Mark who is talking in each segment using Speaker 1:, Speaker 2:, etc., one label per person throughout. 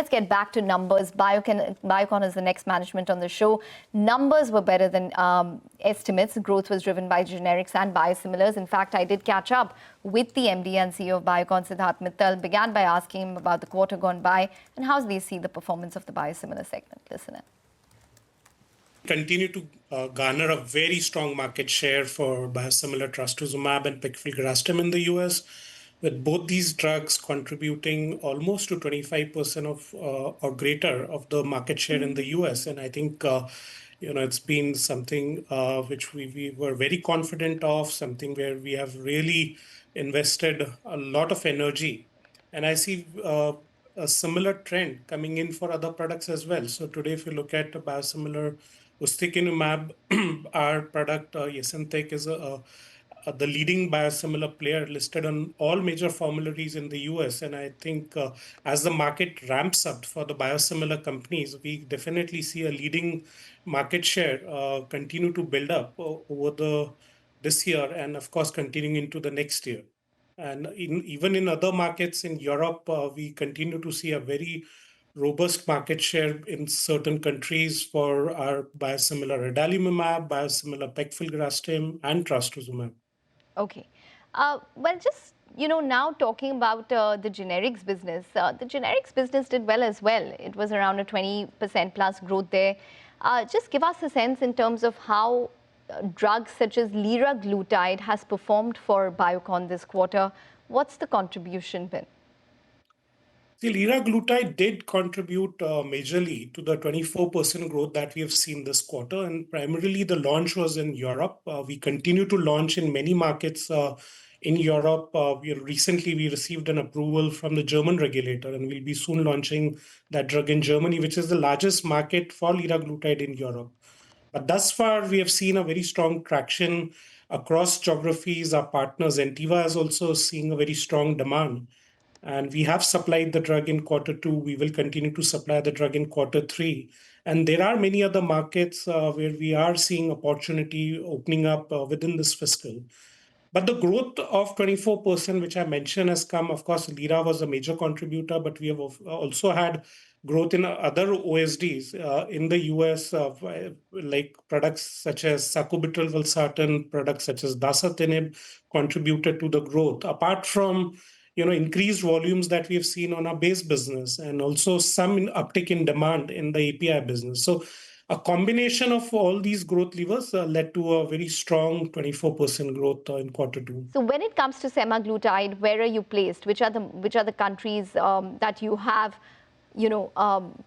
Speaker 1: let's get back to numbers. Biocon is the next management on the show. Numbers were better than estimates. Growth was driven by generics and biosimilars. In fact, I did catch up with the MD and CEO of Biocon, Siddharth Mittal. Began by asking him about the quarter gone by and how they see the performance of the biosimilar segment. Listen in.
Speaker 2: Continue to garner a very strong market share for biosimilar trastuzumab and pegfilgrastim in the US, with both these drugs contributing almost to 25% of or greater of the market share in the US. And I think it's been something which we were very confident of, something where we have really invested a lot of energy. And I see a similar trend coming in for other products as well. So today, if you look at a biosimilar ustekinumab, our product Yesintek is the leading biosimilar player listed on all major formularies in the US. And I think as the market ramps up for the biosimilar companies, we definitely see a leading market share continue to build up over this year and, of course, continuing into the next year. And even in other markets in Europe, we continue to see a very robust market share in certain countries for our biosimilar adalimumab, biosimilar pegfilgrastim, and trastuzumab.
Speaker 1: Okay. Well, just, now talking about the generics business, did well as well. It was around a 20% plus growth there. Just give us a sense in terms of how drugs such as liraglutide has performed for Biocon this quarter. What's the contribution been?
Speaker 2: The liraglutide did contribute majorly to the 24% growth that we have seen this quarter, and primarily the launch was in Europe. We continue to launch in many markets in Europe. Recently, we received an approval from the German regulator, and we'll be soon launching that drug in Germany, which is the largest market for liraglutide in Europe. But thus far, we have seen a very strong traction across geographies. Our partner Zentiva is also seeing a very strong demand. And we have supplied the drug in Q2. We will continue to supply the drug in Q3. And there are many other markets where we are seeing opportunity opening up within this fiscal. But the growth of 24%, which I mentioned, has come, of course, Lira was a major contributor, but we have also had growth in other OSDs in the US, like products such as sacubitril/valsartan, products such as dasatinib contributed to the growth. Apart from increased volumes that we have seen on our base business and also some uptick in demand in the API business. So a combination of all these growth levers led to a very strong 24% growth in Q2.
Speaker 1: So when it comes to semaglutide, where are you placed? Which are the countries that you have,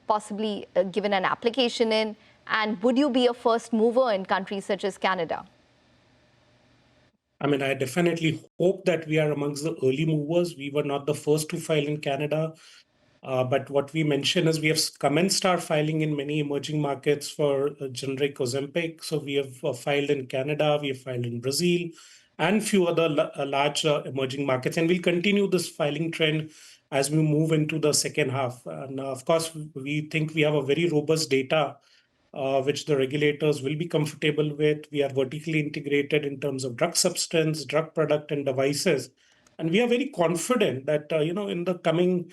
Speaker 1: possibly given an application in? And would you be a first mover in countries such as Canada?
Speaker 2: I mean, I definitely hope that we are amongst the early movers. We were not the first to file in Canada. But what we mentioned is we have commenced our filing in many emerging markets for generic Ozempic. So we have filed in Canada, we have filed in Brazil, and few other large emerging markets. And we'll continue this filing trend as we move into the second half. And of course, we think we have a very robust data which the regulators will be comfortable with. We are vertically integrated in terms of drug substance, drug product, and devices. And we are very confident that, in the coming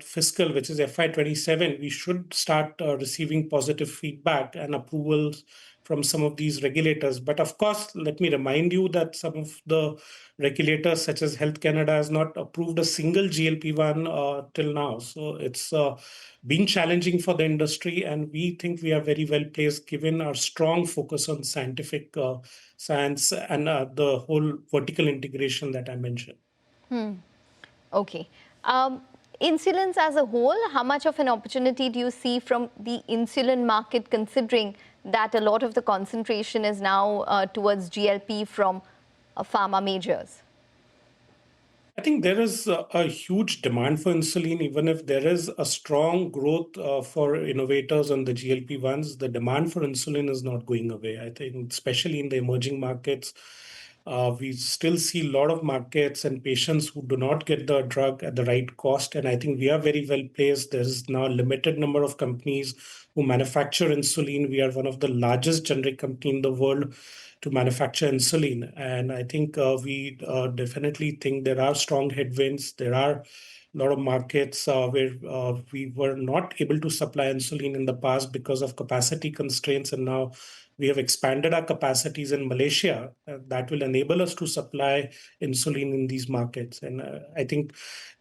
Speaker 2: fiscal, which is FY27, we should start receiving positive feedback and approvals from some of these regulators. But of course, let me remind you that some of the regulators, such as Health Canada, has not approved a single GLP-1 till now. So it's been challenging for the industry, and we think we are very well placed given our strong focus on scientific science and the whole vertical integration that I mentioned.
Speaker 1: Okay. Insulins as a whole, how much of an opportunity do you see from the insulin market, considering that a lot of the concentration is now towards GLP from pharma majors?
Speaker 2: I think there is a huge demand for insulin. Even if there is a strong growth for innovators on the GLP-1s, the demand for insulin is not going away. I think especially in the emerging markets, we still see a lot of markets and patients who do not get the drug at the right cost. And I think we are very well placed. There's now a limited number of companies who manufacture insulin. We are one of the largest generic companies in the world to manufacture insulin. And I think we definitely think there are strong headwinds. There are a lot of markets where we were not able to supply insulin in the past because of capacity constraints, and now we have expanded our capacities in Malaysia. That will enable us to supply insulin in these markets. And I think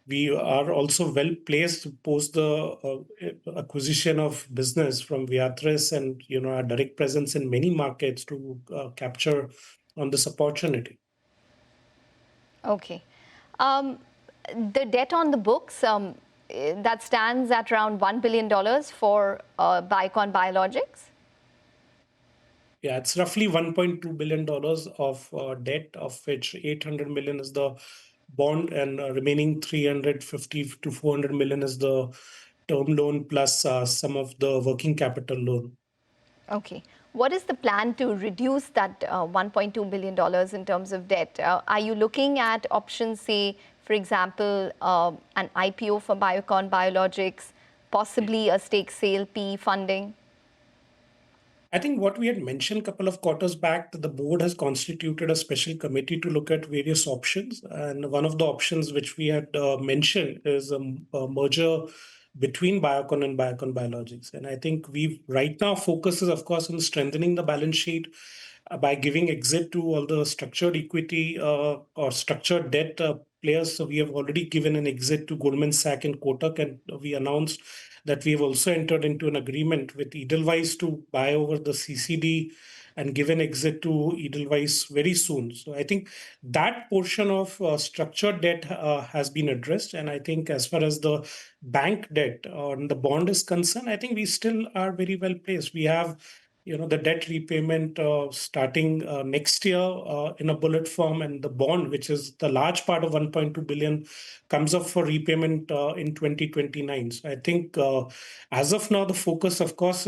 Speaker 2: we are also well placed post the acquisition of business from Viatris and our direct presence in many markets to capture on this opportunity.
Speaker 1: Okay. The debt on the books that stands at around $1 billion for Biocon Biologics.
Speaker 2: Yeah, it's roughly $1.2 billion of debt, of which 800 million is the bond, and remaining 350 to 400 million is the term loan plus some of the working capital loan.
Speaker 1: Okay. What is the plan to reduce that $1.2 billion in terms of debt? Are you looking at options, say, for example, an IPO for Biocon Biologics, possibly a stake sale, PE funding?
Speaker 2: I think what we had mentioned a couple of quarters back, that the board has constituted a special committee to look at various options. And one of the options which we had mentioned is a merger between Biocon and Biocon Biologics. And I think we right now focuses, of course, on strengthening the balance sheet by giving exit to all the structured equity or structured debt players. So we have already given an exit to Goldman Sachs and Kotak, and we announced that we have also entered into an agreement with Edelweiss to buy over the CCD and give an exit to Edelweiss very soon. So I think that portion of structured debt has been addressed. And I think as far as the bank debt on the bond is concerned, I think we still are very well placed. We have the debt repayment starting next year in a bullet form, and the bond, which is the large part of 1.2 billion, comes up for repayment in 2029. So I think as of now, the focus, of course,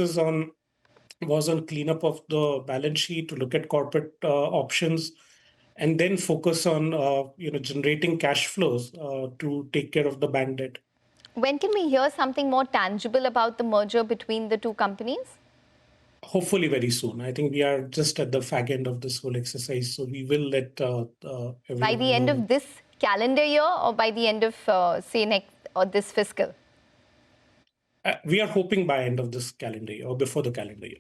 Speaker 2: was on cleanup of the balance sheet, to look at corporate options, and then focus on generating cash flows to take care of the bank debt.
Speaker 1: When can we hear something more tangible about the merger between the two companies?
Speaker 2: Hopefully very soon. I think we are just at the fag end of this whole exercise, so we will let everyone
Speaker 1: by the end
Speaker 2: know.
Speaker 1: of this calendar year, or by the end of say next or this fiscal?
Speaker 2: We are hoping by end of this calendar year or before the calendar year.